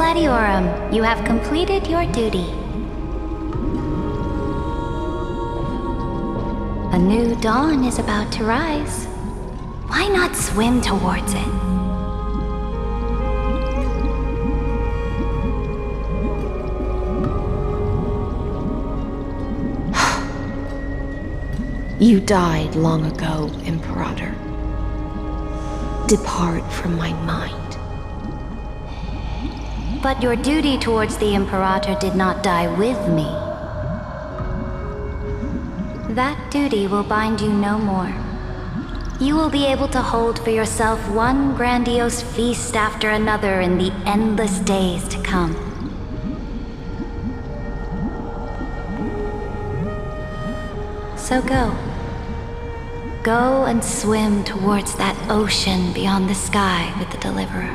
Gladiorum, you have completed your duty. A new dawn is about to rise. Why not swim towards it? You died long ago, Imperator. Depart from my mind. But your duty towards the Imperator did not die with me. That duty will bind you no more. You will be able to hold for yourself one grandiose feast after another in the endless days to come. So go. Go and swim towards that ocean beyond the sky with the Deliverer.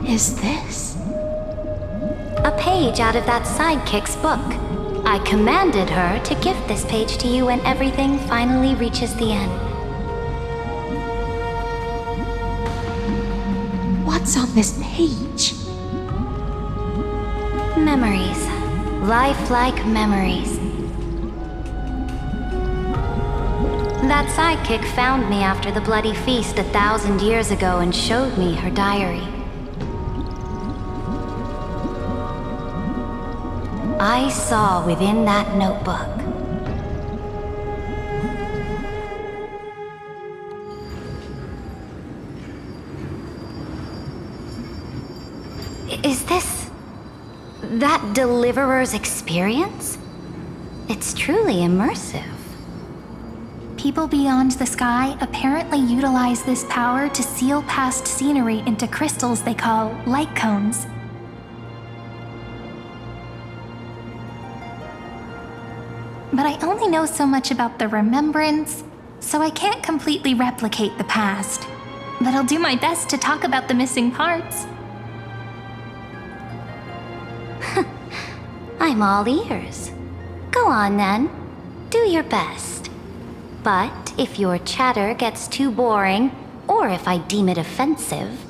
Is this? A page out of that sidekick's book. I commanded her to gift this page to you when everything finally reaches the end. What's on this page? Memories. Lifelike memories. That sidekick found me after the bloody feast 1,000 years ago and showed me her diary. I saw within that notebook Is this that Deliverer's experience? It's truly immersive. People beyond the sky apparently utilize this power to seal past scenery into crystals they call light cones. But I only know so much about the remembrance, so I can't completely replicate the past. But I'll do my best to talk about the missing parts. I'm all ears. Go on then. Do your best. But if your chatter gets too boring, or if I deem it offensive,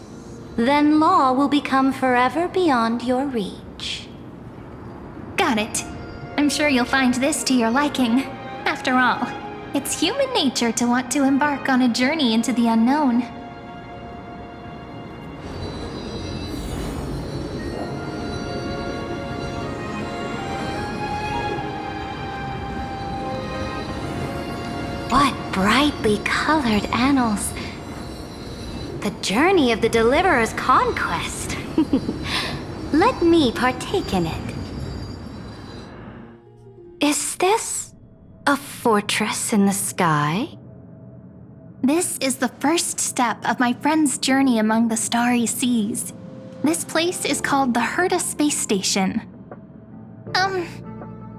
then law will become forever beyond your reach. Got it. I'm sure you'll find this to your liking. After all, it's human nature to want to embark on a journey into the unknown. What brightly colored annals. The journey of the Deliverer's conquest. Let me partake in it. Is this a fortress in the sky? This is the first step of my friend's journey among the starry seas. This place is called the Herta Space Station.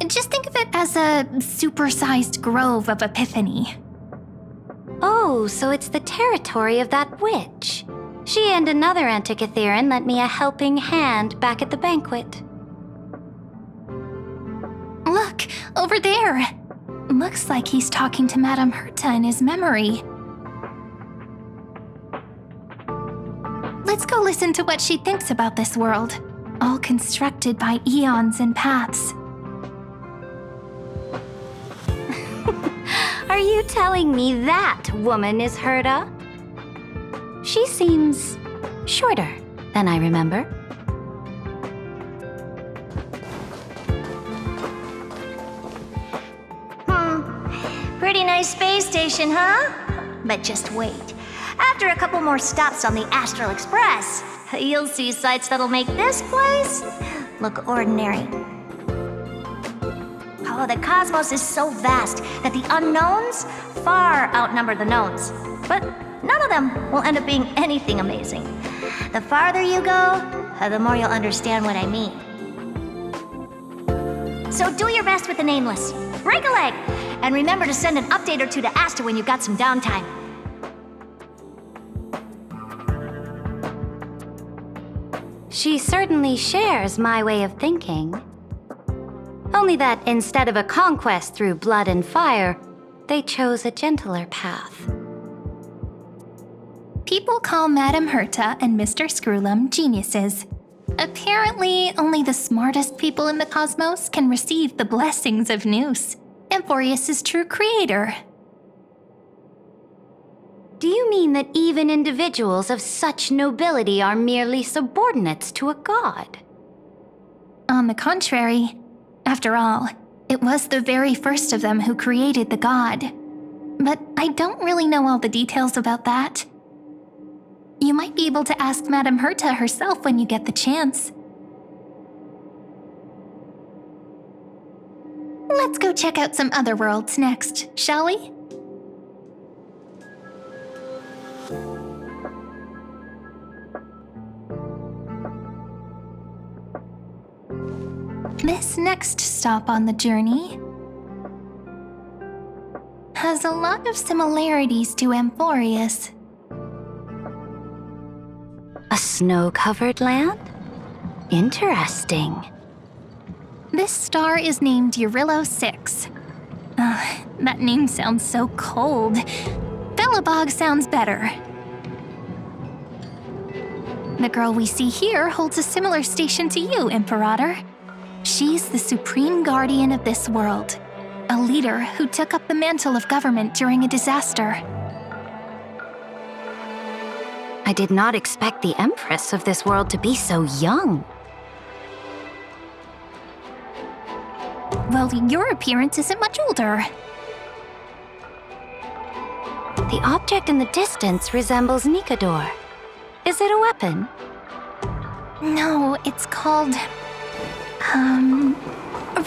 Just think of it as a supersized grove of Epiphany. Oh, so it's the territory of that witch. She and another Antikytherian lent me a helping hand back at the banquet. Look, over there! Looks like he's talking to Madame Herta in his memory. Let's go listen to what she thinks about this world, all constructed by eons and paths. Are you telling me that woman is Herta? She seems shorter than I remember. Pretty nice space station, huh? But just wait. After a couple more stops on the Astral Express, you'll see sights that'll make this place look ordinary. Oh, the cosmos is so vast that the unknowns far outnumber the knowns. But none of them will end up being anything amazing. The farther you go, the more you'll understand what I mean. So do your best with the nameless. Break a leg! And remember to send an update or two to Asta when you've got some downtime. She certainly shares my way of thinking. Only that instead of a conquest through blood and fire, they chose a gentler path. People call Madame Herta and Mr. Screwlum geniuses. Apparently, only the smartest people in the cosmos can receive the blessings of Nous, Amphorius' true creator. Do you mean that even individuals of such nobility are merely subordinates to a god? On the contrary, after all, it was the very first of them who created the god. But I don't really know all the details about that. You might be able to ask Madame Herta herself when you get the chance. Let's go check out some other worlds next, shall we? This next stop on the journey has a lot of similarities to Amphorius. A snow-covered land? Interesting. This star is named Eurillo 6. That name sounds so cold. Belobog sounds better. The girl we see here holds a similar station to you, Imperator. She's the supreme guardian of this world, a leader who took up the mantle of government during a disaster. I did not expect the Empress of this world to be so young. Well, your appearance isn't much older. The object in the distance resembles Nikador. Is it a weapon? No, it's called...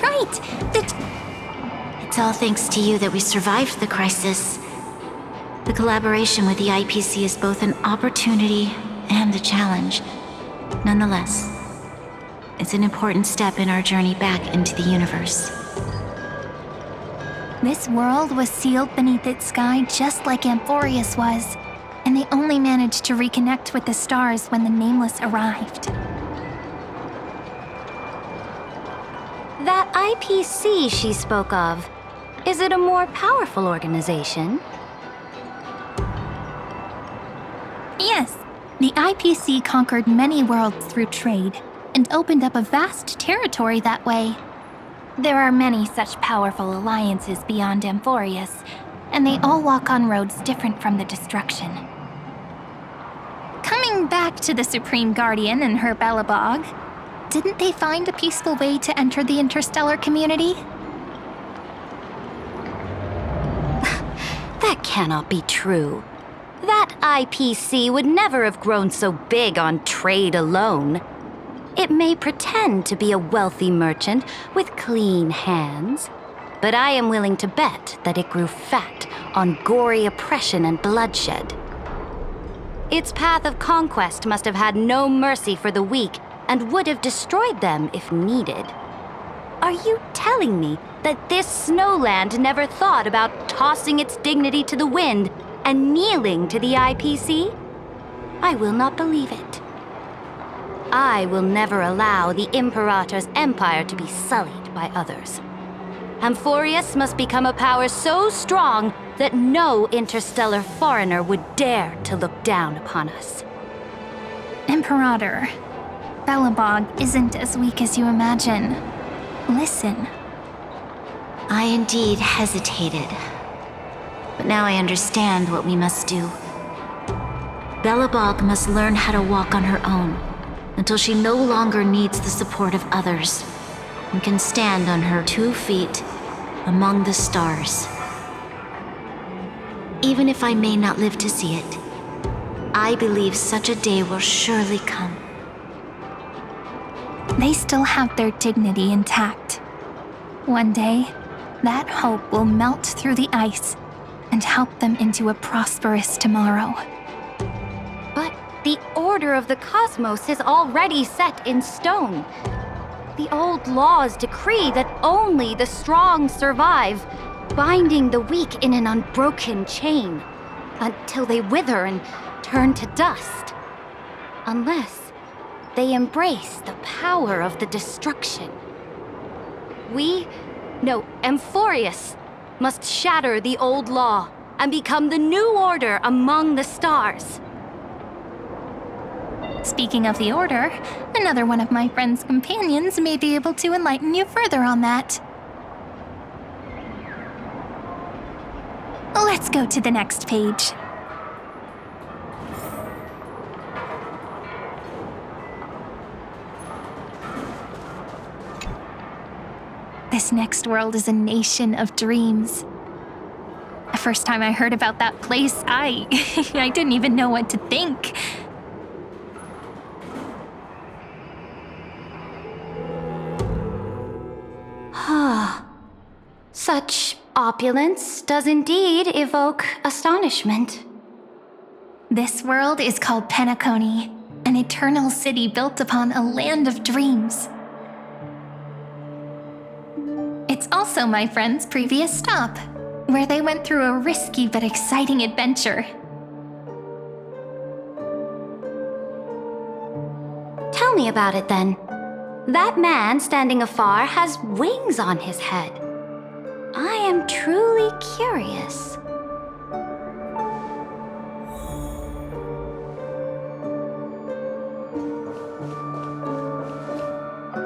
Right! It's all thanks to you that we survived the crisis. The collaboration with the IPC is both an opportunity and a challenge. Nonetheless, it's an important step in our journey back into the universe. This world was sealed beneath its sky just like Amphorius was, and they only managed to reconnect with the stars when the Nameless arrived. That IPC she spoke of, is it a more powerful organization? Yes, the IPC conquered many worlds through trade and opened up a vast territory that way. There are many such powerful alliances beyond Amphorius, and they all walk on roads different from the destruction. Coming back to the Supreme Guardian and her Belobog, didn't they find a peaceful way to enter the interstellar community? That cannot be true. That IPC would never have grown so big on trade alone. It may pretend to be a wealthy merchant with clean hands, but I am willing to bet that it grew fat on gory oppression and bloodshed. Its path of conquest must have had no mercy for the weak and would have destroyed them if needed. Are you telling me that this snowland never thought about tossing its dignity to the wind and kneeling to the IPC? I will not believe it. I will never allow the Imperator's empire to be sullied by others. Amphorius must become a power so strong that no interstellar foreigner would dare to look down upon us. Imperator, Belobog isn't as weak as you imagine. Listen. I indeed hesitated. But now I understand what we must do. Belobog must learn how to walk on her own until she no longer needs the support of others and can stand on her 2 feet among the stars. Even if I may not live to see it, I believe such a day will surely come. They still have their dignity intact. One day, that hope will melt through the ice and help them into a prosperous tomorrow. But the order of the cosmos is already set in stone. The old laws decree that only the strong survive, binding the weak in an unbroken chain until they wither and turn to dust. Unless they embrace the power of the destruction. Amphorius must shatter the old law and become the new order among the stars. Speaking of the Order, another one of my friend's companions may be able to enlighten you further on that. Let's go to the next page. This next world is a nation of dreams. The first time I heard about that place, I didn't even know what to think. Such opulence does indeed evoke astonishment. This world is called Penacony, an eternal city built upon a land of dreams. It's also my friend's previous stop, where they went through a risky but exciting adventure. Tell me about it then. That man standing afar has wings on his head. I am truly curious.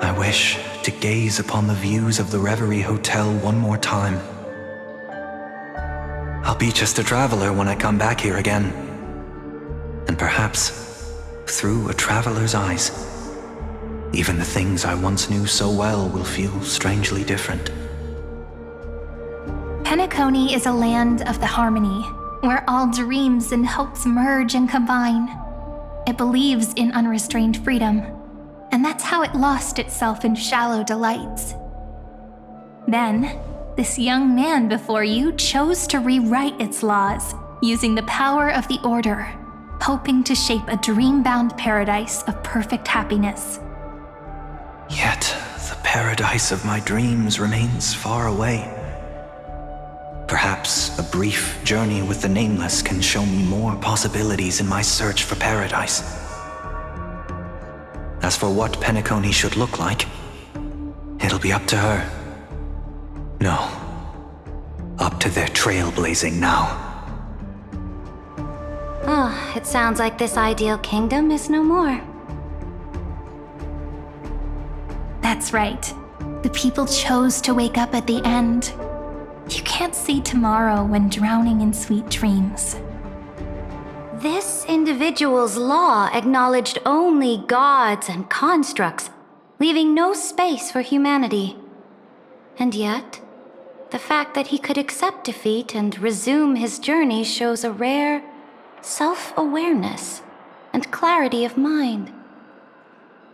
I wish to gaze upon the views of the Reverie Hotel one more time. I'll be just a traveler when I come back here again. And perhaps, through a traveler's eyes, even the things I once knew so well will feel strangely different. Penacony is a land of the harmony, where all dreams and hopes merge and combine. It believes in unrestrained freedom, and that's how it lost itself in shallow delights. Then, this young man before you chose to rewrite its laws, using the power of the Order, hoping to shape a dream-bound paradise of perfect happiness. Yet, the paradise of my dreams remains far away. Perhaps a brief journey with the Nameless can show me more possibilities in my search for paradise. As for what Penacony should look like, it'll be up to her. No, up to their trailblazing now. It sounds like this ideal kingdom is no more. That's right. The people chose to wake up at the end. You can't see tomorrow when drowning in sweet dreams. This individual's law acknowledged only gods and constructs, leaving no space for humanity. And yet, the fact that he could accept defeat and resume his journey shows a rare self-awareness and clarity of mind.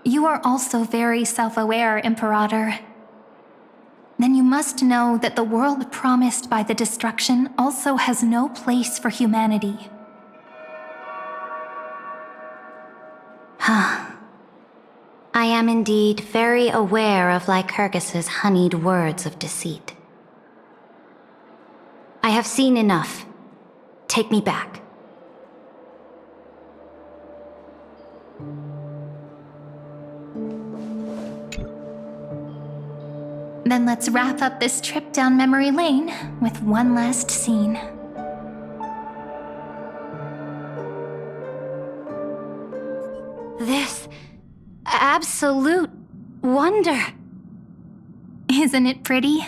You are also very self-aware, Imperator. Then you must know that the world promised by the destruction also has no place for humanity. I am indeed very aware of Lycurgus's honeyed words of deceit. I have seen enough. Take me back. Then let's wrap up this trip down memory lane with one last scene. This absolute wonder. Isn't it pretty?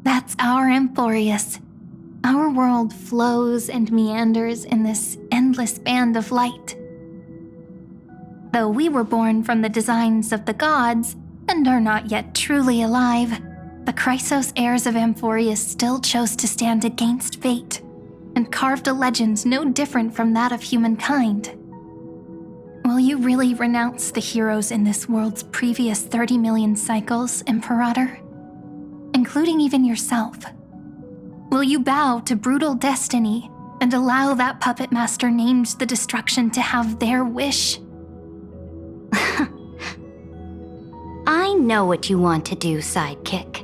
That's our Emporius. Our world flows and meanders in this endless band of light. Though we were born from the designs of the gods and are not yet truly alive, the Chrysos heirs of Emporius still chose to stand against fate and carved a legend no different from that of humankind. Will you really renounce the heroes in this world's previous 30 million cycles, Imperator? Including even yourself. Will you bow to brutal destiny and allow that puppet master named the destruction to have their wish? I know what you want to do, sidekick.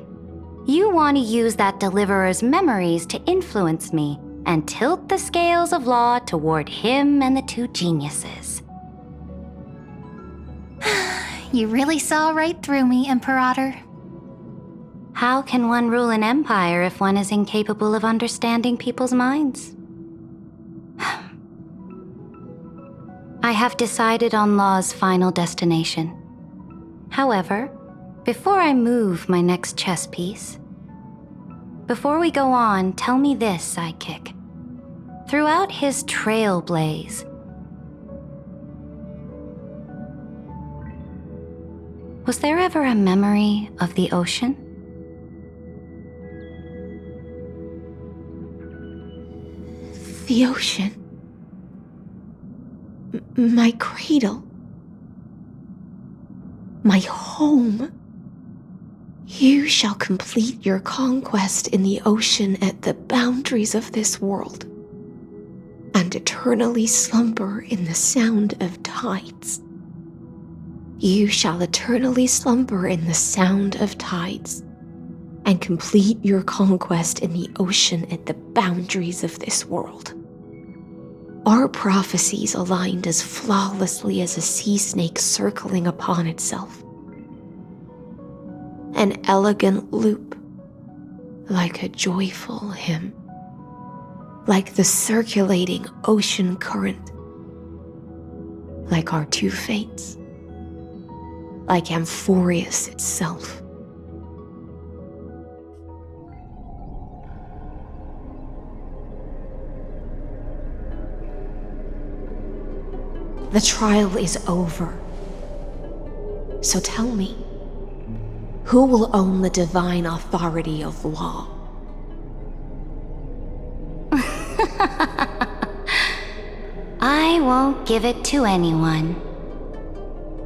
You want to use that deliverer's memories to influence me and tilt the scales of law toward him and the two geniuses. You really saw right through me, Imperator. How can one rule an empire if one is incapable of understanding people's minds? I have decided on Law's final destination. However, before I move my next chess piece, before we go on, tell me this, sidekick. Throughout his trailblaze, was there ever a memory of the ocean? The ocean. My cradle. My home. You shall complete your conquest in the ocean at the boundaries of this world, and eternally slumber in the sound of tides. You shall eternally slumber in the sound of tides, and complete your conquest in the ocean at the boundaries of this world. Our prophecies aligned as flawlessly as a sea snake circling upon itself. An elegant loop, like a joyful hymn, like the circulating ocean current, like our two fates, like Amphorius itself. The trial is over. So tell me, who will own the divine authority of law? I won't give it to anyone.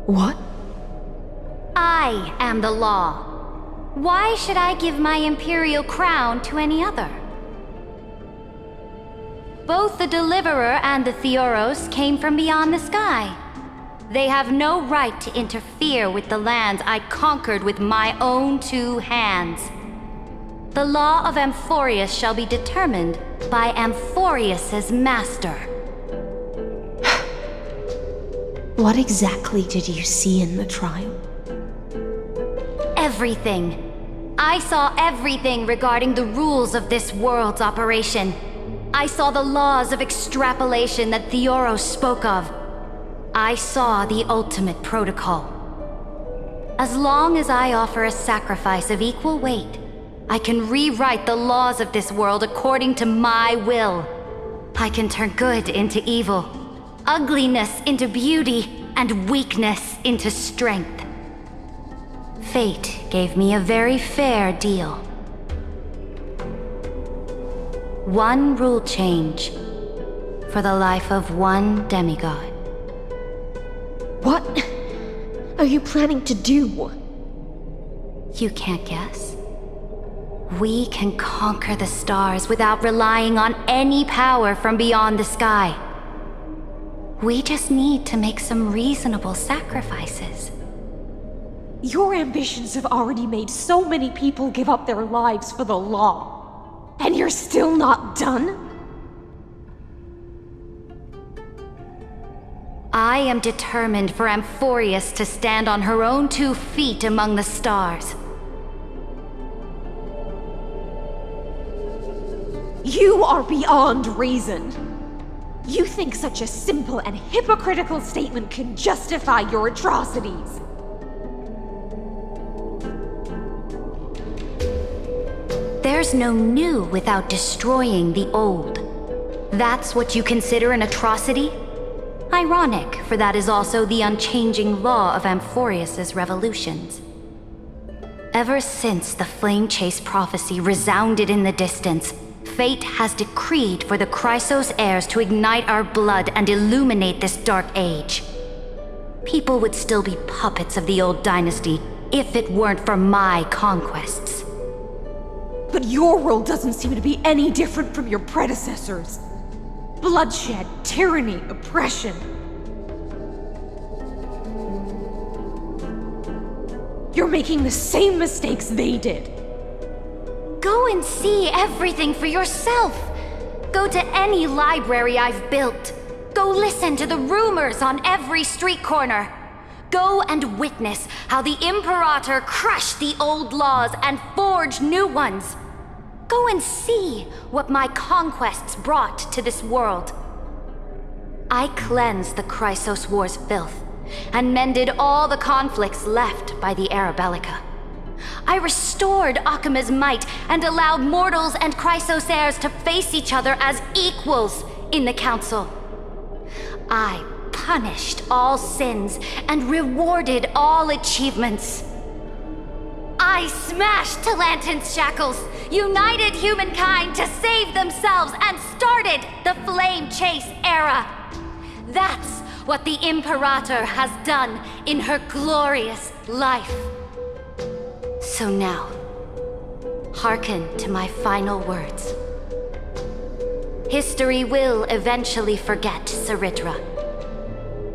What? I am the law. Why should I give my imperial crown to any other? Both the Deliverer and the Theoros came from beyond the sky. They have no right to interfere with the lands I conquered with my own two hands. The law of Amphorius shall be determined by Amphorius's master. What exactly did you see in the trial? Everything. I saw everything regarding the rules of this world's operation. I saw the laws of extrapolation that Theoros spoke of. I saw the ultimate protocol. As long as I offer a sacrifice of equal weight, I can rewrite the laws of this world according to my will. I can turn good into evil, ugliness into beauty, and weakness into strength. Fate gave me a very fair deal. One rule change for the life of one demigod. What are you planning to do? You can't guess? We can conquer the stars without relying on any power from beyond the sky. We just need to make some reasonable sacrifices. Your ambitions have already made so many people give up their lives for the law. And you're still not done? I am determined for Amphorius to stand on her own 2 feet among the stars. You are beyond reason. You think such a simple and hypocritical statement can justify your atrocities. There's no new without destroying the old. That's what you consider an atrocity? Ironic, for that is also the unchanging law of Amphorius's revolutions. Ever since the Flame Chase prophecy resounded in the distance, fate has decreed for the Chrysos heirs to ignite our blood and illuminate this dark age. People would still be puppets of the old dynasty if it weren't for my conquests. But your world doesn't seem to be any different from your predecessors. Bloodshed, tyranny, oppression. You're making the same mistakes they did. Go and see everything for yourself. Go to any library I've built. Go listen to the rumors on every street corner. Go and witness how the Imperator crushed the old laws and forged new ones. Go and see what my conquests brought to this world. I cleansed the Chrysos War's filth and mended all the conflicts left by the Era Bellica. I restored Akima's might and allowed mortals and Chrysos heirs to face each other as equals in the Council. I punished all sins and rewarded all achievements. I smashed Talantin's shackles, united humankind to save themselves, and started the Flame Chase era. That's what the Imperator has done in her glorious life. So now, hearken to my final words. History will eventually forget Saridra,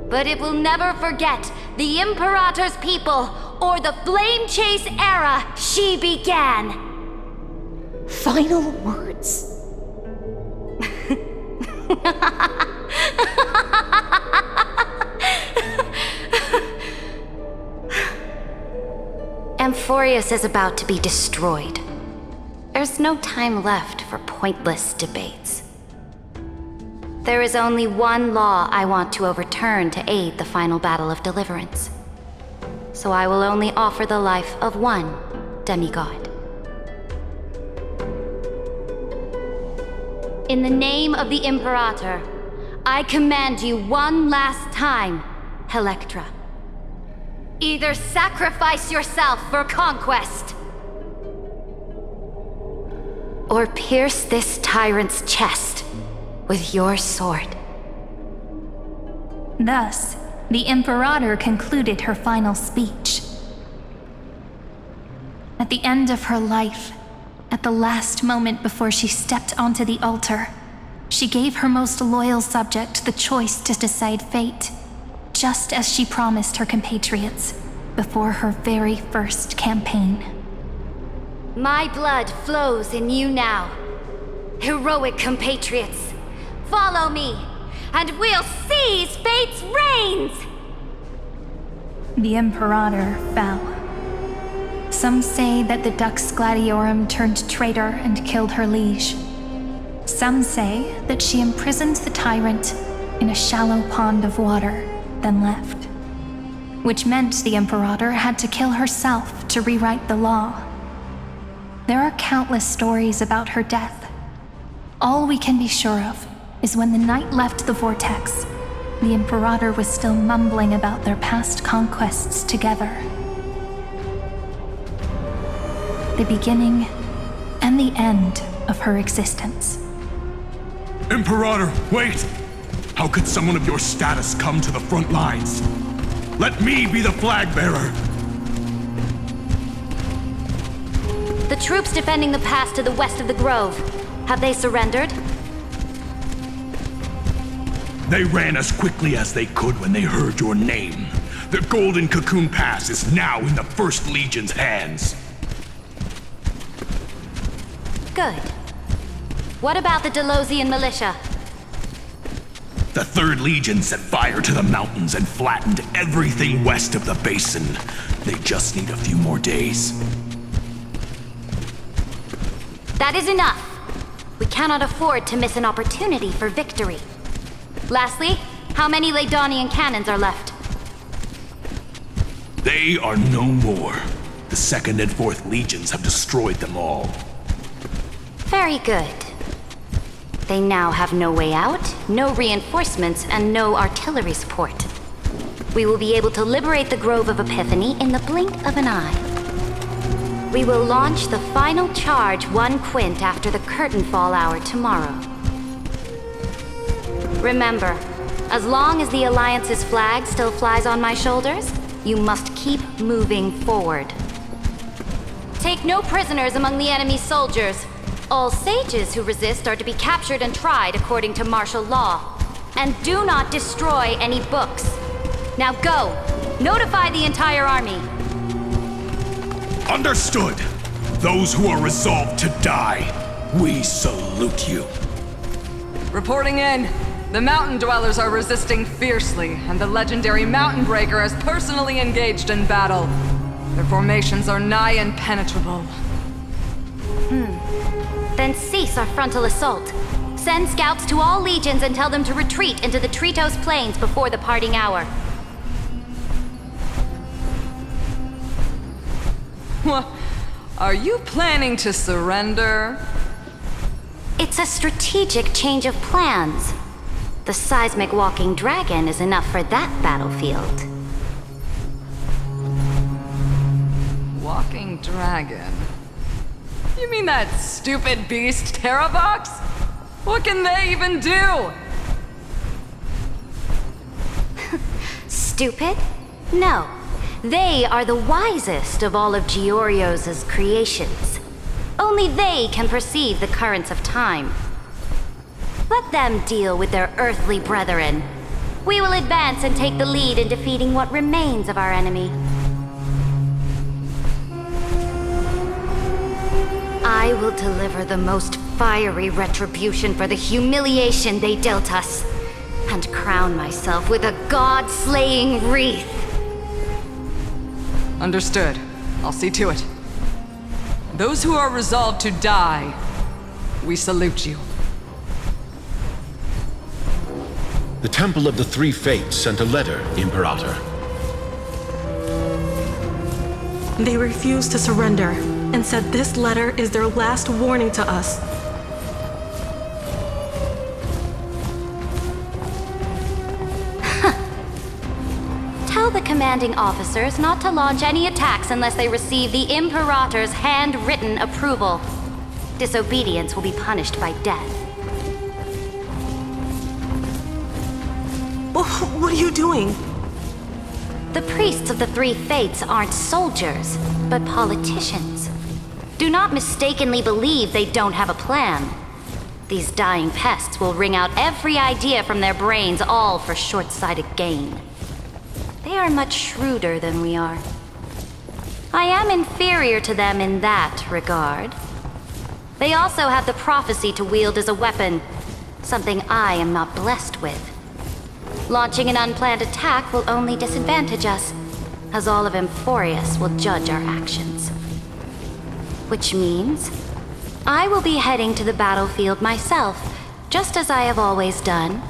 but it will never forget the Imperator's people or the Flame Chase era she began. Final words. Amphorius is about to be destroyed. There's no time left for pointless debates. There is only one law I want to overturn to aid the final battle of deliverance. So I will only offer the life of one demigod. In the name of the Imperator, I command you one last time, Electra. Either sacrifice yourself for conquest, or pierce this tyrant's chest with your sword. Thus, the Imperator concluded her final speech. At the end of her life, at the last moment before she stepped onto the altar, she gave her most loyal subject the choice to decide fate, just as she promised her compatriots before her very first campaign. My blood flows in you now. Heroic compatriots, follow me, and we'll seize fate's reins! The Imperator fell. Some say that the Dux Gladiorum turned traitor and killed her liege. Some say that she imprisoned the tyrant in a shallow pond of water, then left. Which meant the Imperator had to kill herself to rewrite the law. There are countless stories about her death. All we can be sure of is when the knight left the vortex, the Imperator was still mumbling about their past conquests together. The beginning and the end of her existence. Imperator, wait! How could someone of your status come to the front lines? Let me be the flag bearer! The troops defending the pass to the west of the grove, have they surrendered? They ran as quickly as they could when they heard your name. The Golden Cocoon Pass is now in the First Legion's hands. Good. What about the Delosian militia? The Third Legion set fire to the mountains and flattened everything west of the basin. They just need a few more days. That is enough. We cannot afford to miss an opportunity for victory. Lastly, how many Laedonian cannons are left? They are no more. The Second and Fourth Legions have destroyed them all. Very good. They now have no way out, no reinforcements, and no artillery support. We will be able to liberate the Grove of Epiphany in the blink of an eye. We will launch the final charge 1 quint after the curtain fall hour tomorrow. Remember, as long as the Alliance's flag still flies on my shoulders, you must keep moving forward. Take no prisoners among the enemy's soldiers. All sages who resist are to be captured and tried according to martial law. And do not destroy any books. Now go! Notify the entire army. Understood! Those who are resolved to die, we salute you. Reporting in. The mountain dwellers are resisting fiercely, and the legendary Mountain Breaker has personally engaged in battle. Their formations are nigh impenetrable. Then cease our frontal assault. Send scouts to all legions and tell them to retreat into the Tritos Plains before the parting hour. What? Are you planning to surrender? It's a strategic change of plans. The seismic walking dragon is enough for that battlefield. Walking dragon? You mean that stupid beast, Terravox? What can they even do? Stupid? No. They are the wisest of all of Giorio's creations. Only they can perceive the currents of time. Let them deal with their earthly brethren. We will advance and take the lead in defeating what remains of our enemy. I will deliver the most fiery retribution for the humiliation they dealt us, and crown myself with a god-slaying wreath. Understood. I'll see to it. Those who are resolved to die, we salute you. The Temple of the Three Fates sent a letter, Imperator. They refused to surrender, and said this letter is their last warning to us. Tell the commanding officers not to launch any attacks unless they receive the Imperator's handwritten approval. Disobedience will be punished by death. What are you doing? The priests of the Three Fates aren't soldiers, but politicians. Do not mistakenly believe they don't have a plan. These dying pests will wring out every idea from their brains, all for short-sighted gain. They are much shrewder than we are. I am inferior to them in that regard. They also have the prophecy to wield as a weapon, something I am not blessed with. Launching an unplanned attack will only disadvantage us, as all of Emphorius will judge our actions. Which means I will be heading to the battlefield myself, just as I have always done.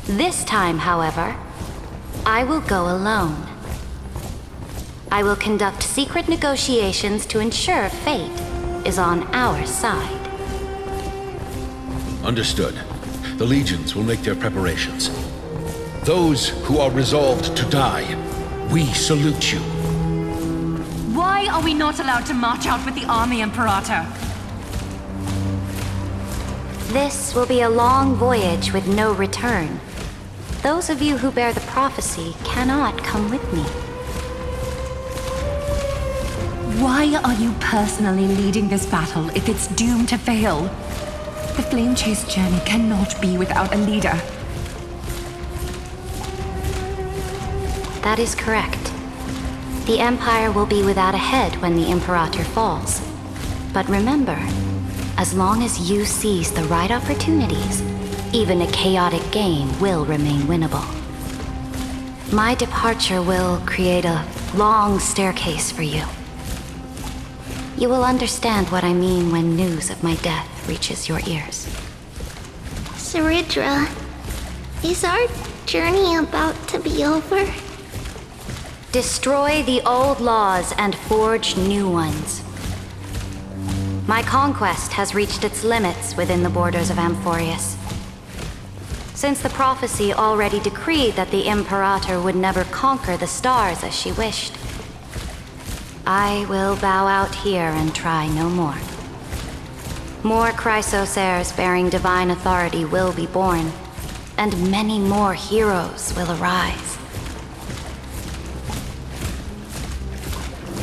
This time, however, I will go alone. I will conduct secret negotiations to ensure fate is on our side. Understood. The legions will make their preparations. Those who are resolved to die, we salute you. Why are we not allowed to march out with the army, Imperator? This will be a long voyage with no return. Those of you who bear the prophecy cannot come with me. Why are you personally leading this battle if it's doomed to fail? The Flame Chase journey cannot be without a leader. That is correct. The Empire will be without a head when the Imperator falls. But remember, as long as you seize the right opportunities, even a chaotic game will remain winnable. My departure will create a long staircase for you. You will understand what I mean when news of my death reaches your ears. Saridra, is our journey about to be over? Destroy the old laws and forge new ones. My conquest has reached its limits within the borders of Amphorius. Since the prophecy already decreed that the Imperator would never conquer the stars as she wished, I will bow out here and try no more. More Chrysos heirs bearing divine authority will be born, and many more heroes will arise.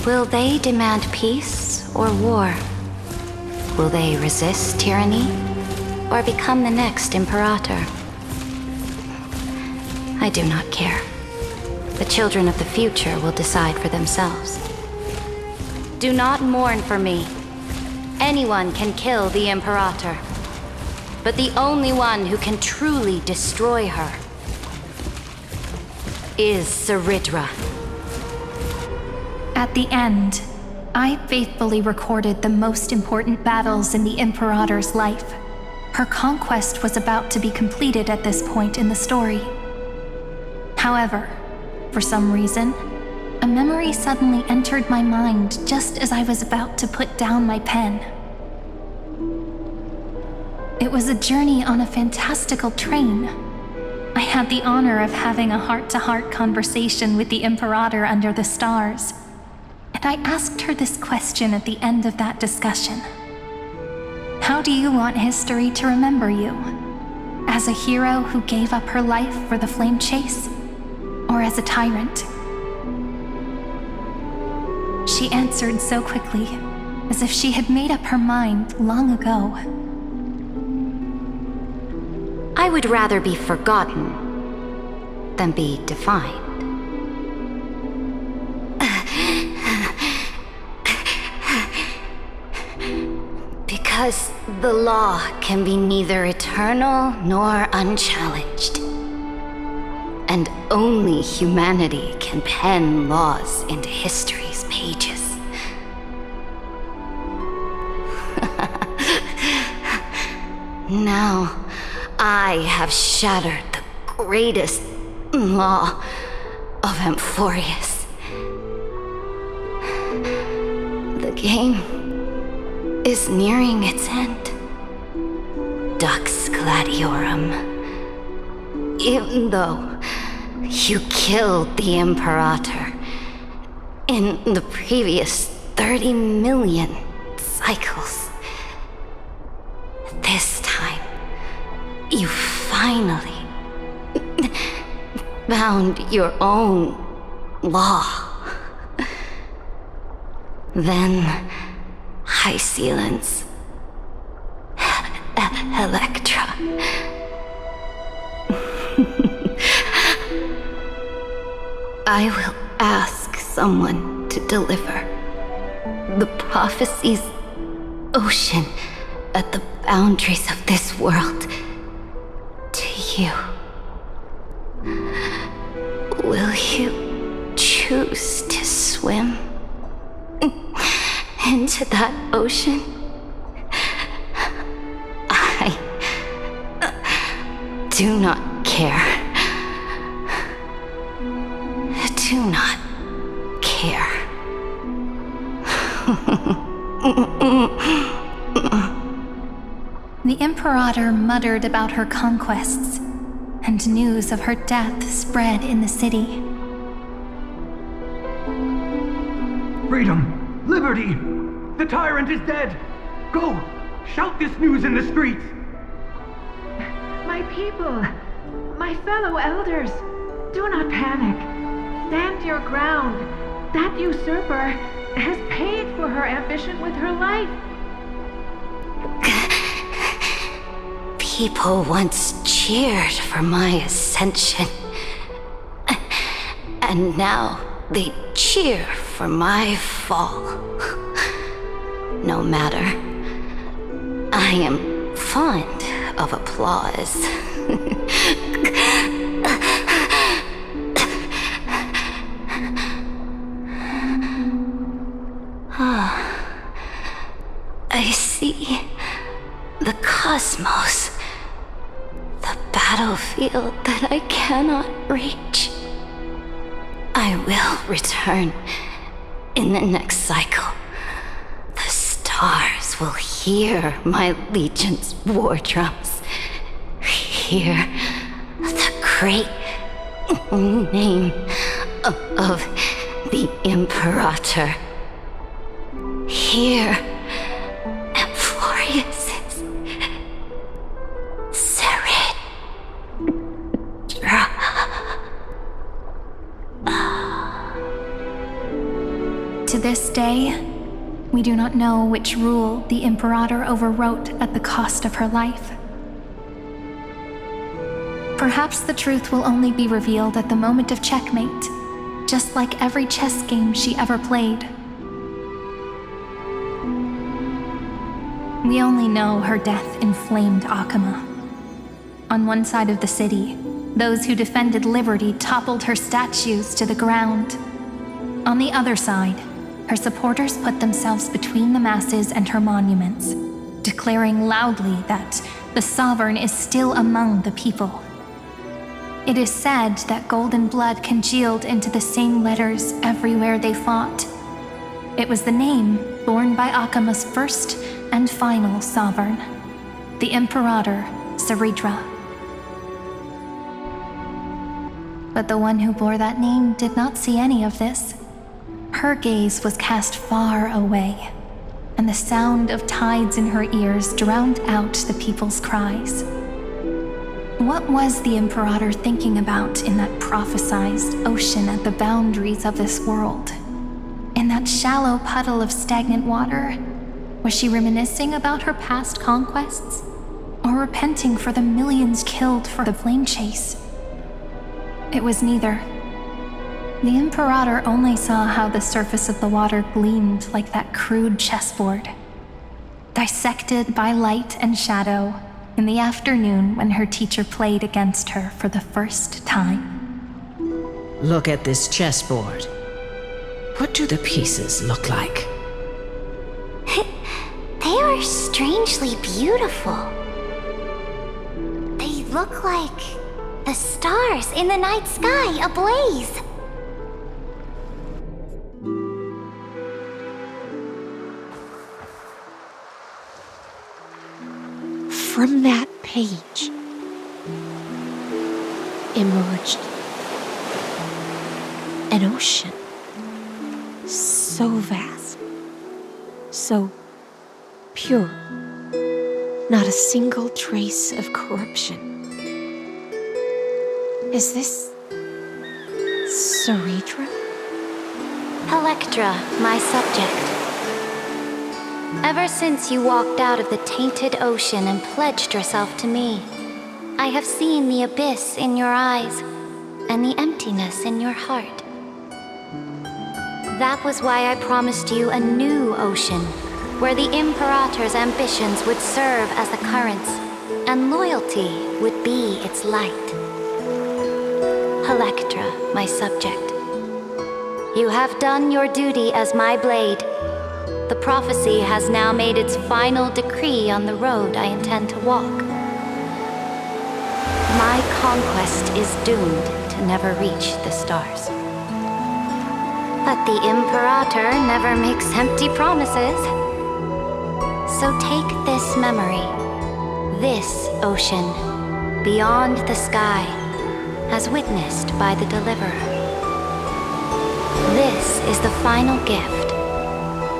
Will they demand peace or war? Will they resist tyranny or become the next Imperator? I do not care. The children of the future will decide for themselves. Do not mourn for me. Anyone can kill the Imperator, but the only one who can truly destroy her is Saridra. At the end, I faithfully recorded the most important battles in the Imperator's life. Her conquest was about to be completed at this point in the story. However, for some reason, a memory suddenly entered my mind just as I was about to put down my pen. It was a journey on a fantastical train. I had the honor of having a heart-to-heart conversation with the Imperator under the stars, and I asked her this question at the end of that discussion. How do you want history to remember you? As a hero who gave up her life for the flame chase? Or as a tyrant? She answered so quickly, as if she had made up her mind long ago. I would rather be forgotten than be defined. Because the law can be neither eternal nor unchallenged. And only humanity can pen laws into history's pages. Now, I have shattered the greatest law of Amphorius. The game is nearing its end. Dux Gladiorum. Even though you killed the Imperator in the previous 30 million cycles, this time you finally found your own law. Then High Sealants, Electra. I will ask someone to deliver the prophecy's ocean at the boundaries of this world to you. Will you choose to swim into that ocean? I do not care. Do not care. The Imperator muttered about her conquests, and news of her death spread in the city. Freedom! Liberty! The tyrant is dead! Go! Shout this news in the streets! My people, my fellow elders, do not panic. Stand your ground. That usurper has paid for her ambition with her life. People once cheered for my ascension. And now they cheer for my fall. No matter. I am fond of applause. I see the cosmos, the battlefield that I cannot reach. I will return in the next cycle. The stars will hear my legion's war drums, hear the great name of the Imperator. Hear Amphorius's Serid. To this day, we do not know which rule the Imperator overwrote at the cost of her life. Perhaps the truth will only be revealed at the moment of checkmate, just like every chess game she ever played. We only know her death inflamed Akama. On one side of the city, those who defended liberty toppled her statues to the ground. On the other side, her supporters put themselves between the masses and her monuments, declaring loudly that the sovereign is still among the people. It is said that golden blood congealed into the same letters everywhere they fought. It was the name borne by Akama's first and final sovereign, the Imperator Saridra. But the one who bore that name did not see any of this. Her gaze was cast far away, and the sound of tides in her ears drowned out the people's cries. What was the Imperator thinking about in that prophesized ocean at the boundaries of this world? In that shallow puddle of stagnant water? Was she reminiscing about her past conquests? Or repenting for the millions killed for the flame chase? It was neither. The Imperator only saw how the surface of the water gleamed like that crude chessboard, dissected by light and shadow in the afternoon when her teacher played against her for the first time. Look at this chessboard. What do the pieces look like? They are strangely beautiful. They look like the stars in the night sky ablaze. From that page emerged an ocean so vast, so pure, not a single trace of corruption. Is this Saridra? Electra, my subject. Ever since you walked out of the tainted ocean and pledged yourself to me, I have seen the abyss in your eyes and the emptiness in your heart. That was why I promised you a new ocean, where the Imperator's ambitions would serve as the currents, and loyalty would be its light. Electra, my subject. You have done your duty as my blade. The prophecy has now made its final decree on the road I intend to walk. My conquest is doomed to never reach the stars. But the Imperator never makes empty promises. So take this memory, this ocean, beyond the sky, as witnessed by the Deliverer. This is the final gift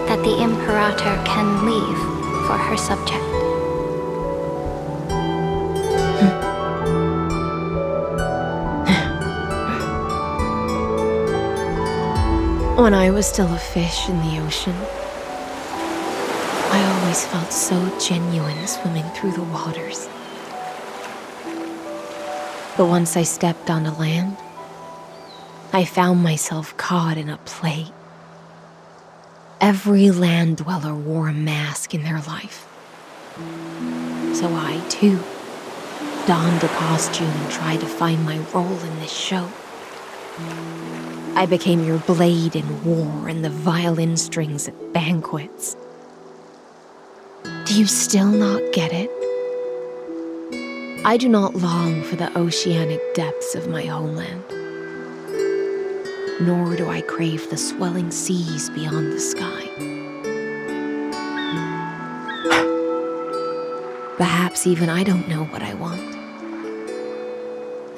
that the Imperator can leave for her subject. When I was still a fish in the ocean, I always felt so genuine swimming through the waters. But once I stepped onto land, I found myself caught in a play. Every land dweller wore a mask in their life. So I, too, donned a costume and tried to find my role in this show. I became your blade in war and the violin strings at banquets. Do you still not get it? I do not long for the oceanic depths of my homeland, nor do I crave the swelling seas beyond the sky. Perhaps even I don't know what I want.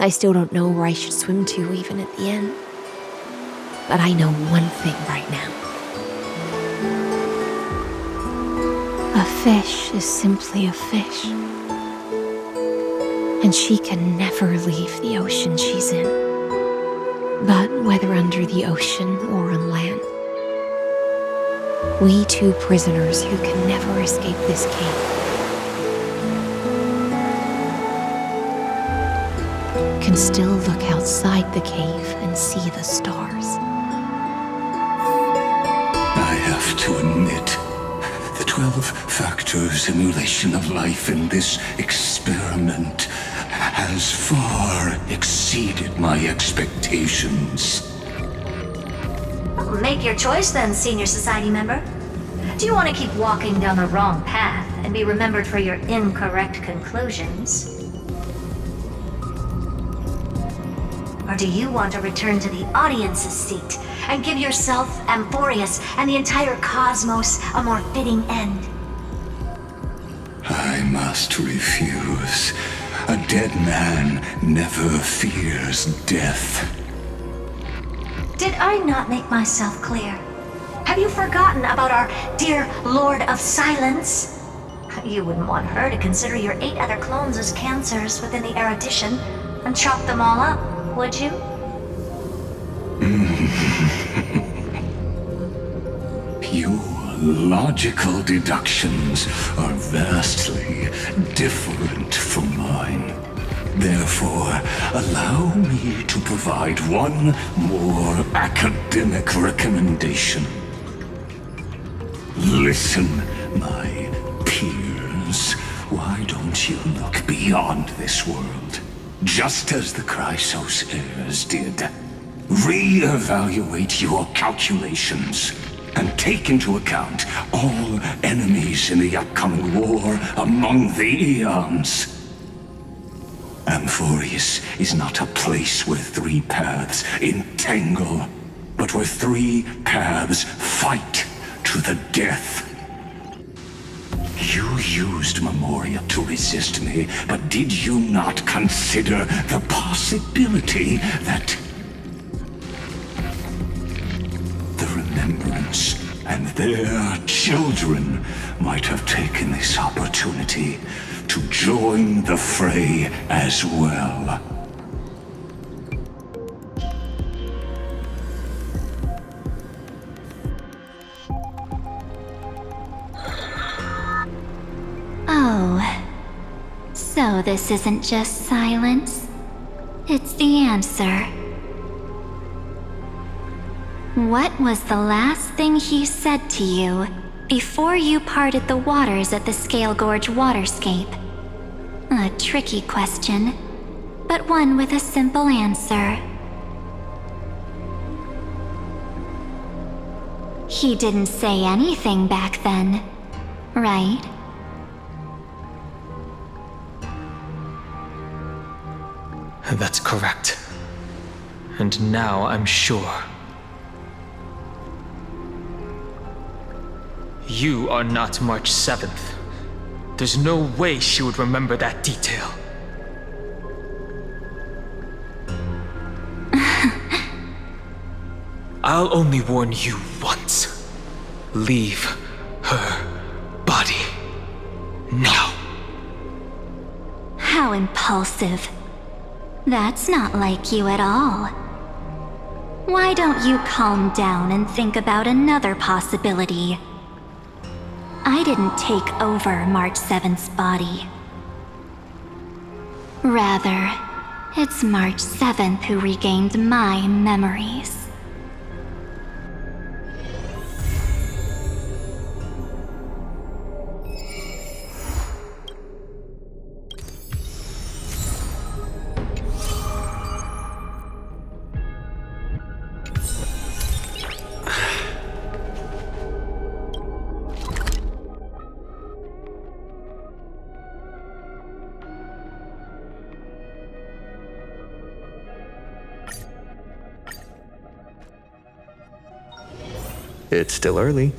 I still don't know where I should swim to even at the end. But I know one thing right now. A fish is simply a fish. And she can never leave the ocean she's in. But whether under the ocean or on land, we two prisoners who can never escape this cave can still look outside the cave and see the stars. I have to admit, the 12-factor simulation of life in this experiment has far exceeded my expectations. Make your choice then, Senior Society member. Do you want to keep walking down the wrong path and be remembered for your incorrect conclusions? Or do you want to return to the audience's seat and give yourself, Amphorius, and the entire cosmos a more fitting end? I must refuse. A dead man never fears death. Did I not make myself clear? Have you forgotten about our dear Lord of Silence? You wouldn't want her to consider your 8 other clones as cancers within the erudition and chop them all up, would you? Your logical deductions are vastly different from mine. Therefore, allow me to provide one more academic recommendation. Listen, my peers. Why don't you look beyond this world? Just as the Chrysos heirs did. Re-evaluate your calculations and take into account all enemies in the upcoming war among the eons. Amphorius is not a place where 3 paths entangle, but where 3 paths fight to the death. You used Memoria to resist me, but did you not consider the possibility that the Remembrance and their children might have taken this opportunity to join the fray as well? Oh, so this isn't just silence. It's the answer. What was the last thing he said to you before you parted the waters at the Scale Gorge waterscape? A tricky question, but one with a simple answer. He didn't say anything back then, right? That's correct. And now I'm sure. You are not March 7th. There's no way she would remember that detail. I'll only warn you once. Leave her body now. How impulsive. That's not like you at all. Why don't you calm down and think about another possibility? I didn't take over March 7th's body. Rather, it's March 7th who regained my memories. It's still early.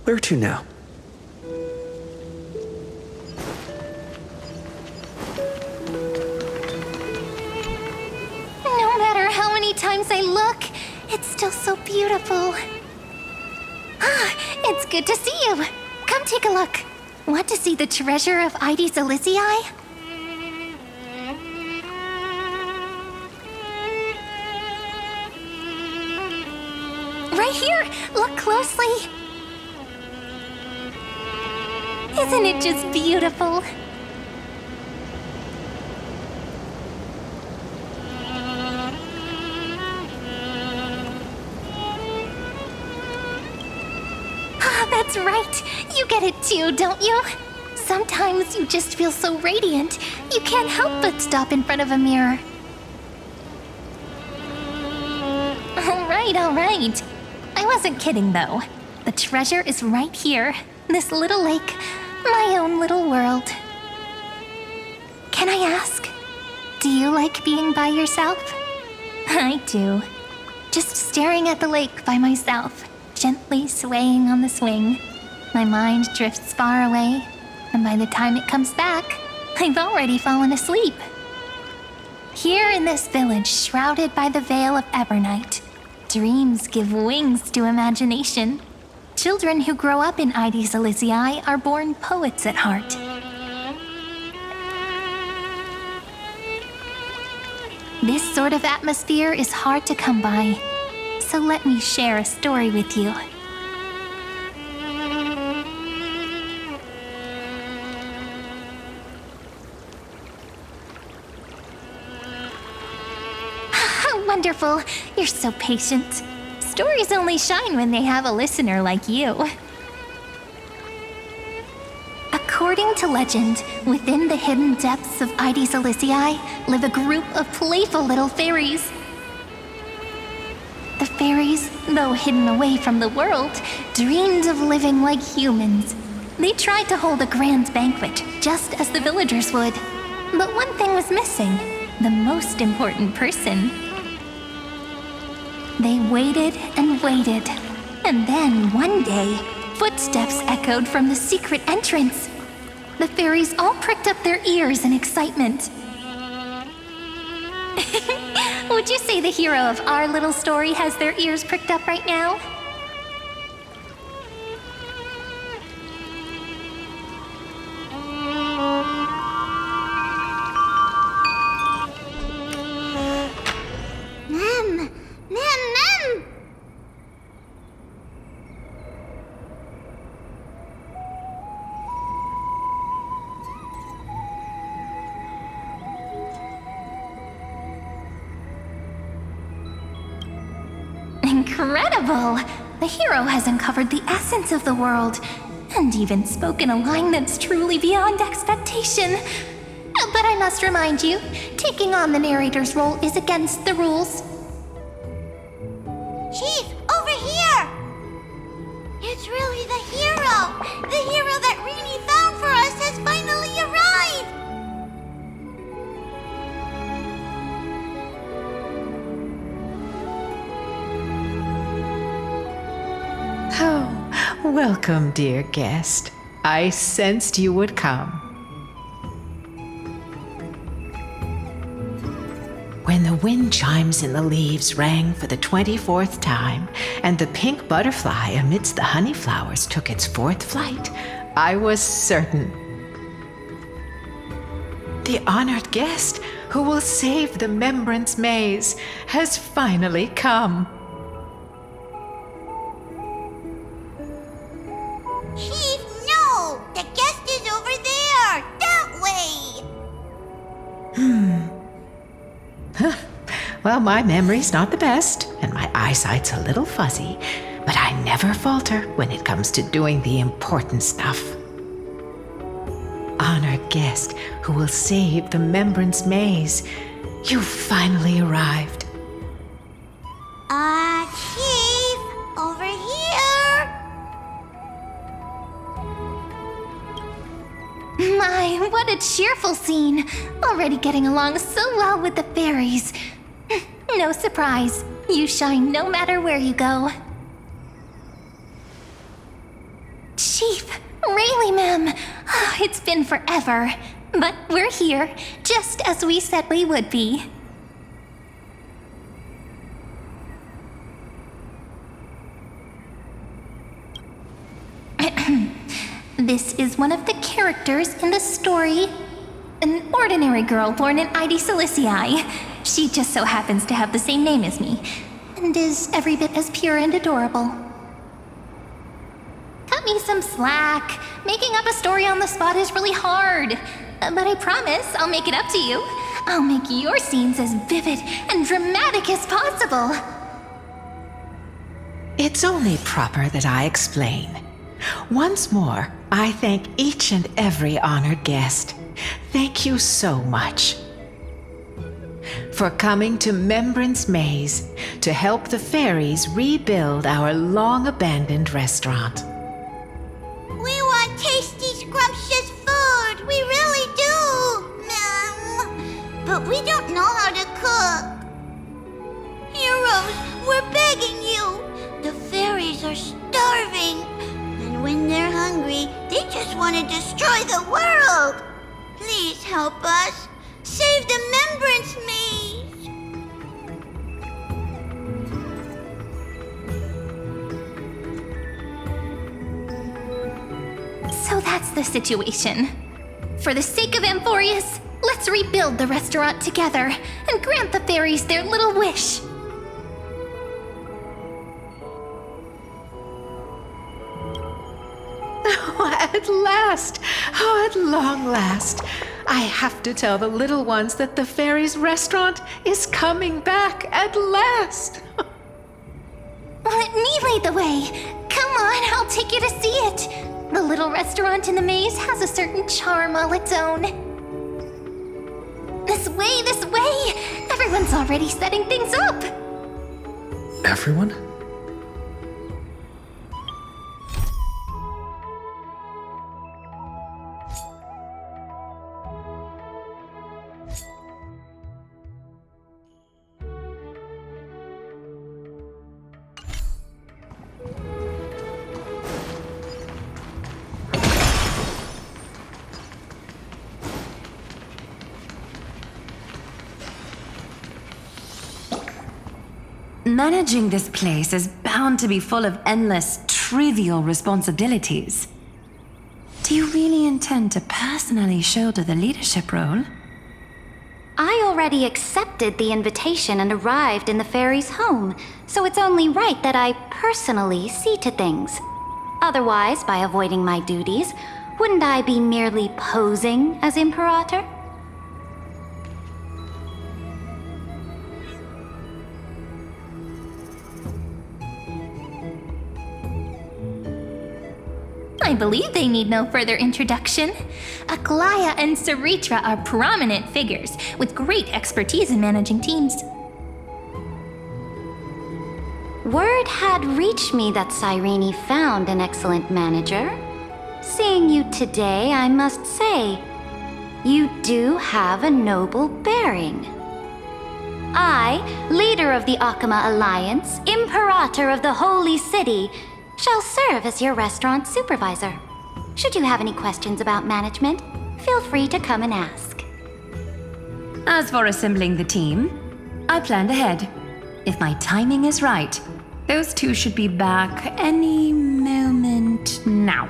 Where to now? No matter how many times I look, it's still so beautiful. Ah, it's good to see you. Come take a look. Want to see the treasure of Ides Elysiae? Right here! Look closely! Isn't it just beautiful? Ah, that's right! You get it too, don't you? Sometimes you just feel so radiant, you can't help but stop in front of a mirror. All right. I wasn't kidding, though. The treasure is right here. This little lake, My own little world. Can I ask, do you like being by yourself? I do. Just staring at the lake by myself, gently swaying on the swing. My mind drifts far away, and by the time it comes back, I've already fallen asleep. Here in this village shrouded by the veil of Ebernite, dreams give wings to imagination. Children who grow up in Ides Elysiae are born poets at heart. This sort of atmosphere is hard to come by, so let me share a story with you. Wonderful. You're so patient. Stories only shine when they have a listener like you. According to legend, within the hidden depths of Ides Elysiae live a group of playful little fairies. The fairies, though hidden away from the world, dreamed of living like humans. They tried to hold a grand banquet, just as the villagers would. But one thing was missing, the most important person. They waited and waited, and then one day, footsteps echoed from the secret entrance. The fairies all pricked up their ears in excitement. Would you say the hero of our little story has their ears pricked up right now? Incredible! The hero has uncovered the essence of the world, and even spoken a line that's truly beyond expectation. But I must remind you, taking on the narrator's role is against the rules. Chief, over here! It's really the hero! The hero that Rini found for us has finally arrived! Oh, welcome, dear guest. I sensed you would come. When the wind chimes in the leaves rang for the 24th time, and the pink butterfly amidst the honey flowers took its 4th flight, I was certain. The honored guest who will save the Membrance Maze has finally come. Chief, no! The guest is over there! That way! Well, my memory's not the best, and my eyesight's a little fuzzy, but I never falter when it comes to doing the important stuff. Honored guest who will save the Membrance Maze, you've finally arrived. Chief, over here! My, what a cheerful scene! Already getting along so well with the fairies. No surprise, you shine no matter where you go. Chief, really, ma'am. It's been forever, but we're here, just as we said we would be. This is one of the characters in the story. An ordinary girl born in Ides Elysiae. She just so happens to have the same name as me, and is every bit as pure and adorable. Cut me some slack. Making up a story on the spot is really hard. But I promise I'll make it up to you. I'll make your scenes as vivid and dramatic as possible. It's only proper that I explain. Once more, I thank each and every honored guest. Thank you so much for coming to Membrance Maze to help the fairies rebuild our long-abandoned restaurant. We want tasty, scrumptious but we don't know how to cook. Heroes, we're begging you. The fairies are starving. And when they're hungry, they just want to destroy the world. Please help us. Save the Membrance Maze. So that's the situation. For the sake of Amphorius, let's rebuild the restaurant together and grant the fairies their little wish. Oh, at last! Oh, at long last! I have to tell the little ones that the fairies' restaurant is coming back at last! Let me lead the way. Come on, I'll take you to see it. The little restaurant in the maze has a certain charm all its own. This way, this way! Everyone's already setting things up! Everyone? Managing this place is bound to be full of endless, trivial responsibilities. Do you really intend to personally shoulder the leadership role? I already accepted the invitation and arrived in the fairy's home, so it's only right that I personally see to things. Otherwise, by avoiding my duties, wouldn't I be merely posing as Imperator? I believe they need no further introduction. Aglaya and Saritra are prominent figures with great expertise in managing teams. Word had reached me that Cyrene found an excellent manager. Seeing you today, I must say, you do have a noble bearing. I, leader of the Akama Alliance, Imperator of the Holy City, shall serve as your restaurant supervisor. Should you have any questions about management, feel free to come and ask. As for assembling the team, I planned ahead. If my timing is right, those two should be back any moment now.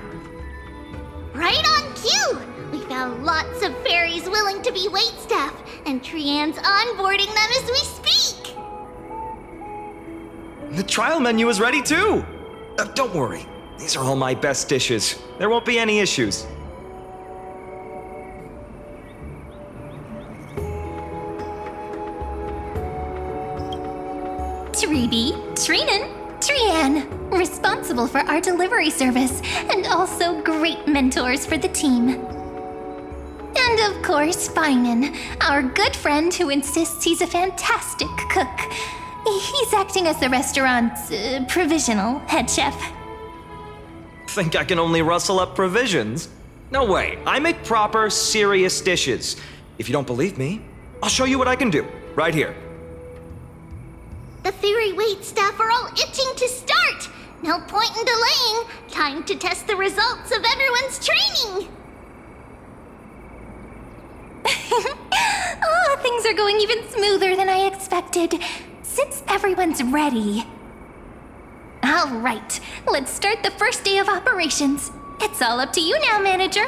Right on cue! We found lots of fairies willing to be waitstaff, and Trian's onboarding them as we speak! The trial menu is ready too! Don't worry, these are all my best dishes. There won't be any issues. Tribi, Trinan, Trian, responsible for our delivery service, and also great mentors for the team. And of course, Finan, our good friend who insists he's a fantastic cook. He's acting as the restaurant's provisional head chef. Think I can only rustle up provisions? No way, I make proper, serious dishes. If you don't believe me, I'll show you what I can do, right here. The fairy waitstaff are all itching to start! No point in delaying! Time to test the results of everyone's training! Oh, things are going even smoother than I expected. Since everyone's ready. All right, let's start the first day of operations. It's all up to you now, manager.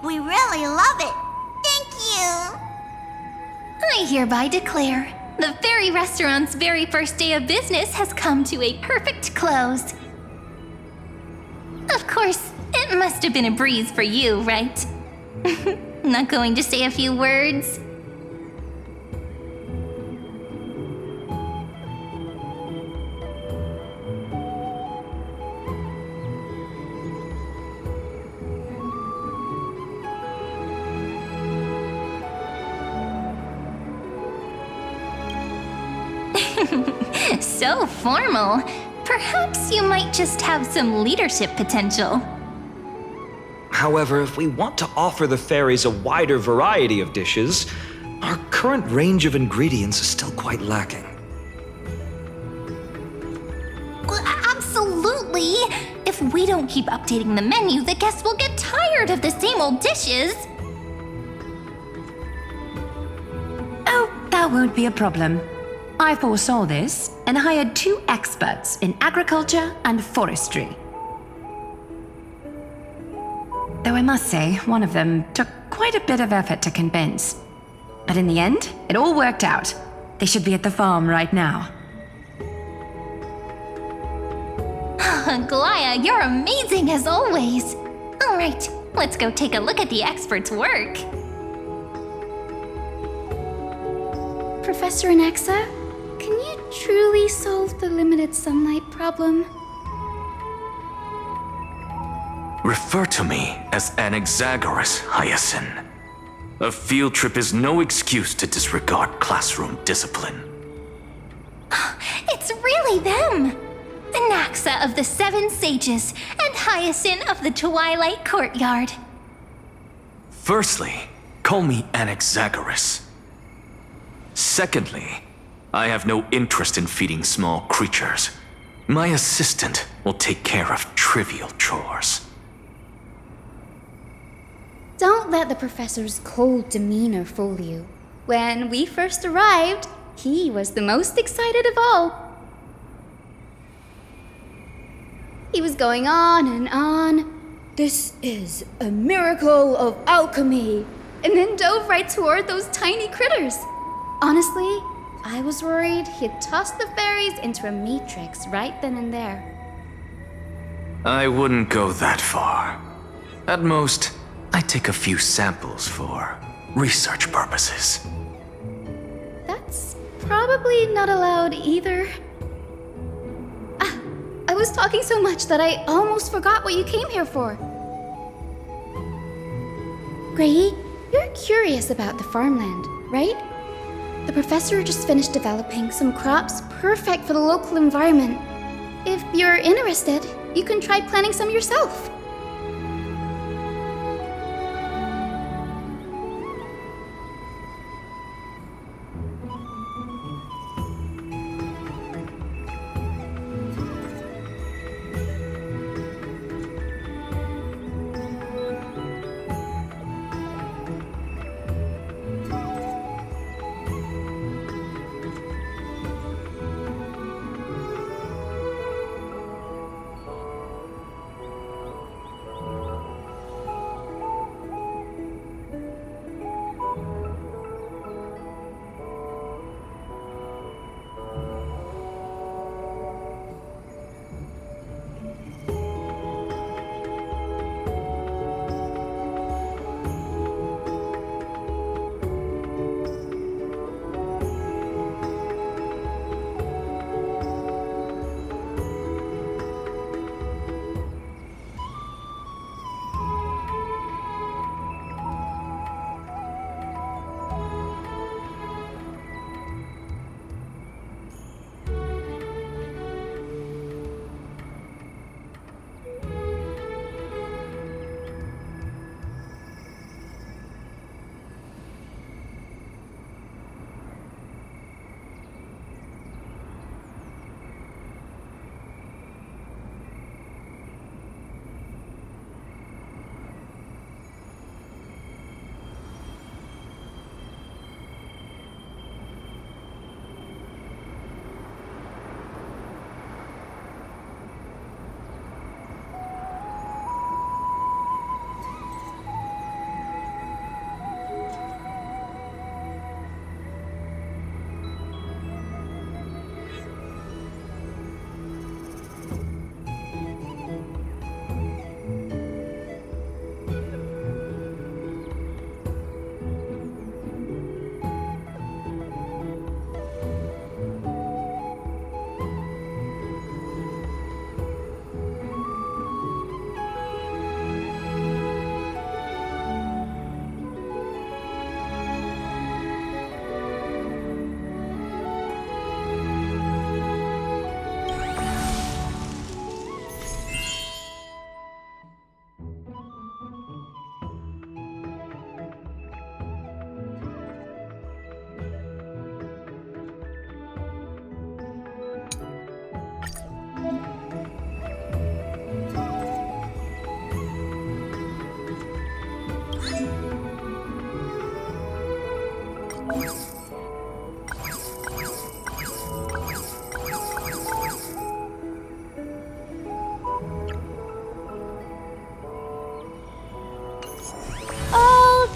We really love it. Thank you. I hereby declare the fairy restaurant's very first day of business has come to a perfect close. Of course, it must have been a breeze for you, right? Not going to say a few words? So formal. Perhaps you might just have some leadership potential. However, if we want to offer the fairies a wider variety of dishes, our current range of ingredients is still quite lacking. Well, absolutely! If we don't keep updating the menu, the guests will get tired of the same old dishes. Oh, that won't be a problem. I foresaw this and hired 2 experts in agriculture and forestry. Though I must say, one of them took quite a bit of effort to convince. But in the end, it all worked out. They should be at the farm right now. Glaya, you're amazing as always. All right, let's go take a look at the expert's work. Professor Anaxa, can you truly solve the limited sunlight problem? Refer to me as Anaxagoras, Hyacinth. A field trip is no excuse to disregard classroom discipline. It's really them! Anaxa of the 7 Sages and Hyacinth of the Twilight Courtyard. Firstly, call me Anaxagoras. Secondly, I have no interest in feeding small creatures. My assistant will take care of trivial chores. Don't let the professor's cold demeanor fool you. When we first arrived, he was the most excited of all. He was going on and on. This is a miracle of alchemy. And then dove right toward those tiny critters. Honestly, I was worried he'd toss the fairies into a matrix right then and there. I wouldn't go that far. At most, I take a few samples for research purposes. That's probably not allowed either. I was talking so much that I almost forgot what you came here for. Grayi, you're curious about the farmland, right? The professor just finished developing some crops perfect for the local environment. If you're interested, you can try planting some yourself.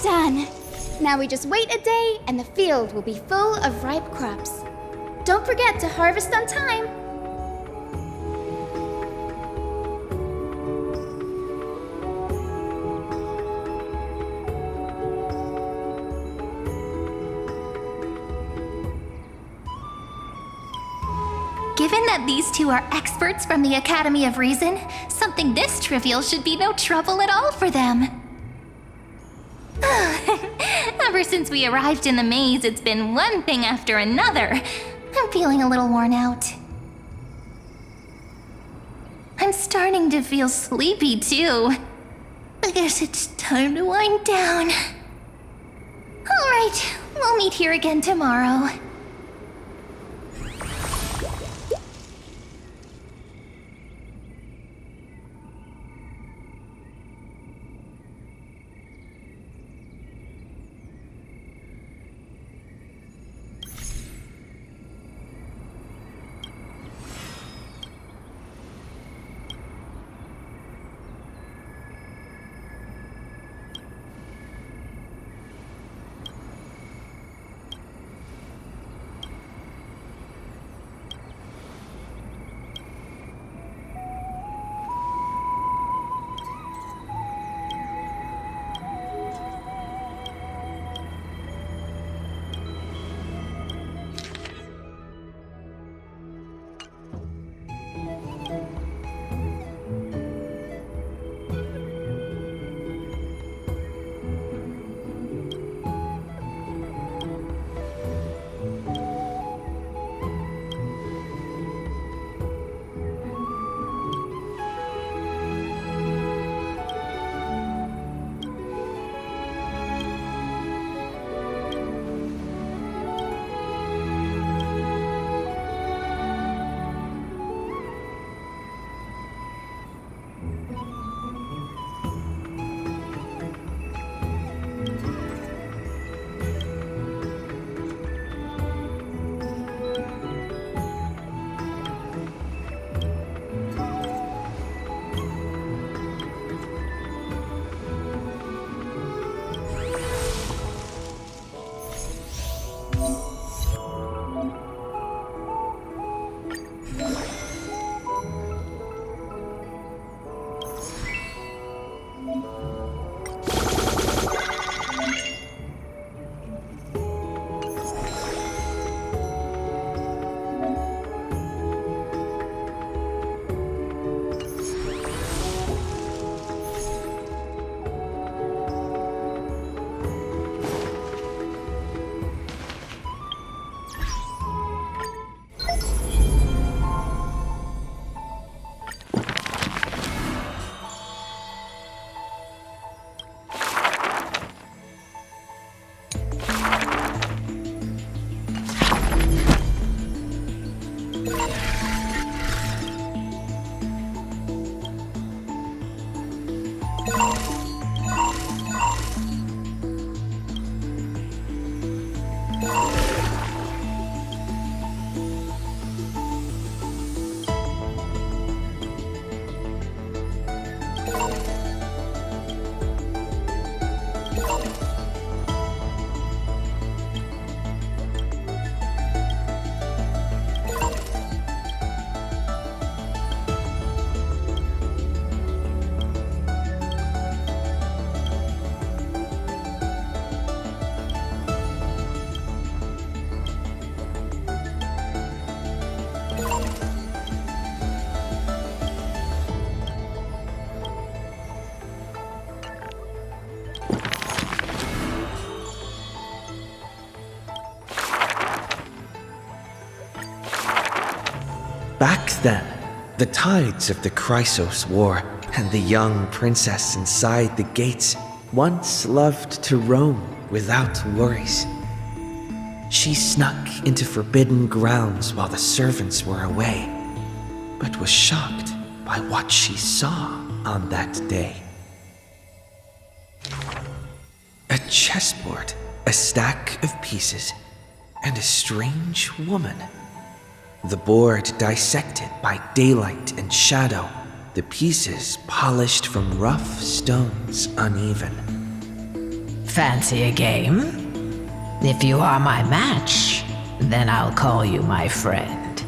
done. Now we just wait a day and the field will be full of ripe crops. Don't forget to harvest on time. Given that these two are experts from the Academy of Reason, something this trivial should be no trouble at all for them. Ever since we arrived in the maze, it's been one thing after another. I'm feeling a little worn out. I'm starting to feel sleepy too. I guess it's time to wind down. Alright, we'll meet here again tomorrow. Back then, the tides of the Chrysos war, and the young princess inside the gates once loved to roam without worries. She snuck into forbidden grounds while the servants were away, but was shocked by what she saw on that day. A chessboard, a stack of pieces, and a strange woman. The board dissected by daylight and shadow, the pieces polished from rough stones uneven. Fancy a game? If you are my match, then I'll call you my friend.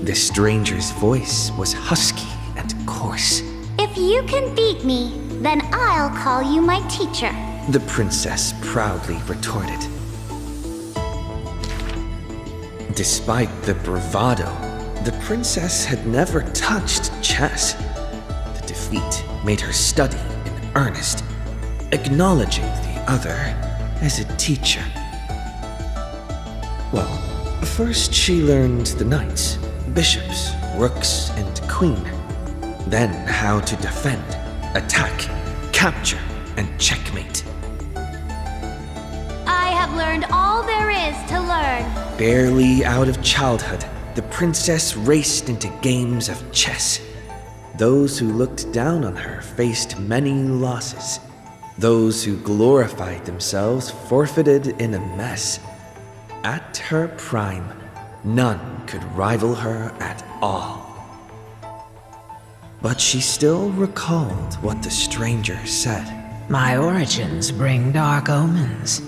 The stranger's voice was husky and coarse. If you can beat me, then I'll call you my teacher. The princess proudly retorted. Despite the bravado, the princess had never touched chess. The defeat made her study in earnest, acknowledging the other as a teacher. Well, first she learned the knights, bishops, rooks, and queen. Then how to defend, attack, capture, and checkmate. I have learned all there is to learn. Barely out of childhood, the princess raced into games of chess. Those who looked down on her faced many losses. Those who glorified themselves forfeited in a mess. At her prime, none could rival her at all. But she still recalled what the stranger said. My origins bring dark omens,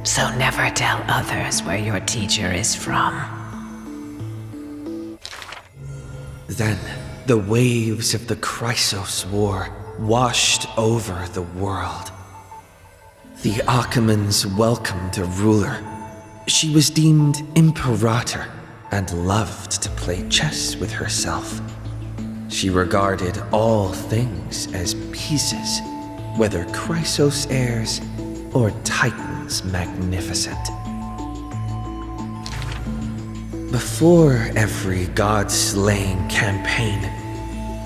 so never tell others where your teacher is from. Then, the waves of the Chrysos War washed over the world. The Achaemens welcomed a ruler. She was deemed imperator and loved to play chess with herself. She regarded all things as pieces, whether Chrysos heirs or Titans magnificent. Before every god-slaying campaign,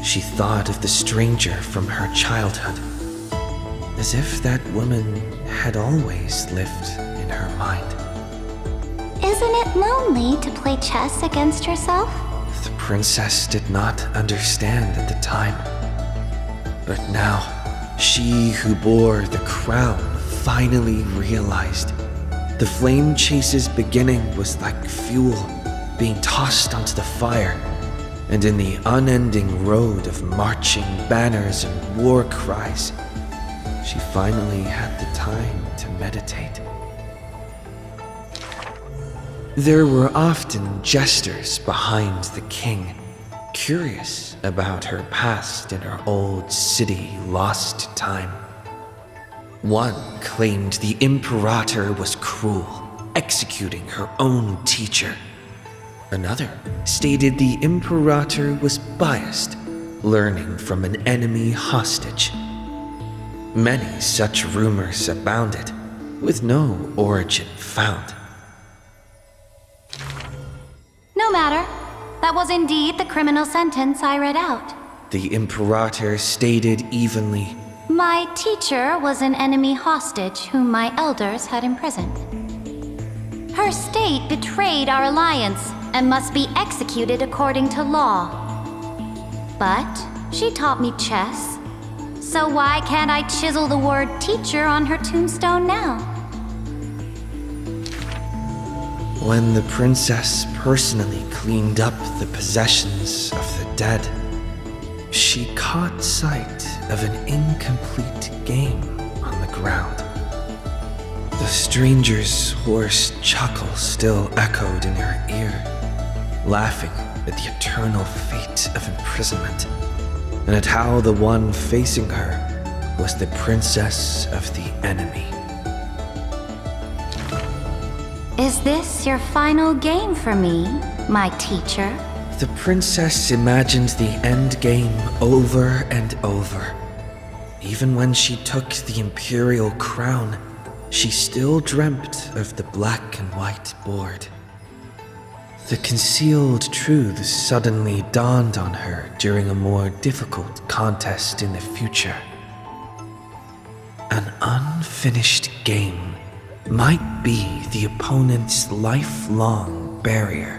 she thought of the stranger from her childhood, as if that woman had always lived in her mind. Isn't it lonely to play chess against yourself? The princess did not understand at the time. But now, she who bore the crown finally realized. The flame chase's beginning was like fuel being tossed onto the fire, and in the unending road of marching banners and war cries, she finally had the time to meditate. There were often jesters behind the king, curious about her past in her old city lost to time. One claimed the imperator was cruel, executing her own teacher. Another stated the imperator was biased, learning from an enemy hostage. Many such rumors abounded, with no origin found. No matter. That was indeed the criminal sentence I read out. The imperator stated evenly, My teacher was an enemy hostage whom my elders had imprisoned. Her state betrayed our alliance and must be executed according to law. But she taught me chess, so why can't I chisel the word teacher on her tombstone now? When the princess personally cleaned up the possessions of the dead, she caught sight of an incomplete game on the ground. The stranger's hoarse chuckle still echoed in her ear, laughing at the eternal fate of imprisonment, and at how the one facing her was the princess of the enemy. Is this your final game for me, my teacher? The princess imagined the end game over and over. Even when she took the imperial crown, she still dreamt of the black and white board. The concealed truths suddenly dawned on her during a more difficult contest in the future. An unfinished game might be the opponent's lifelong barrier.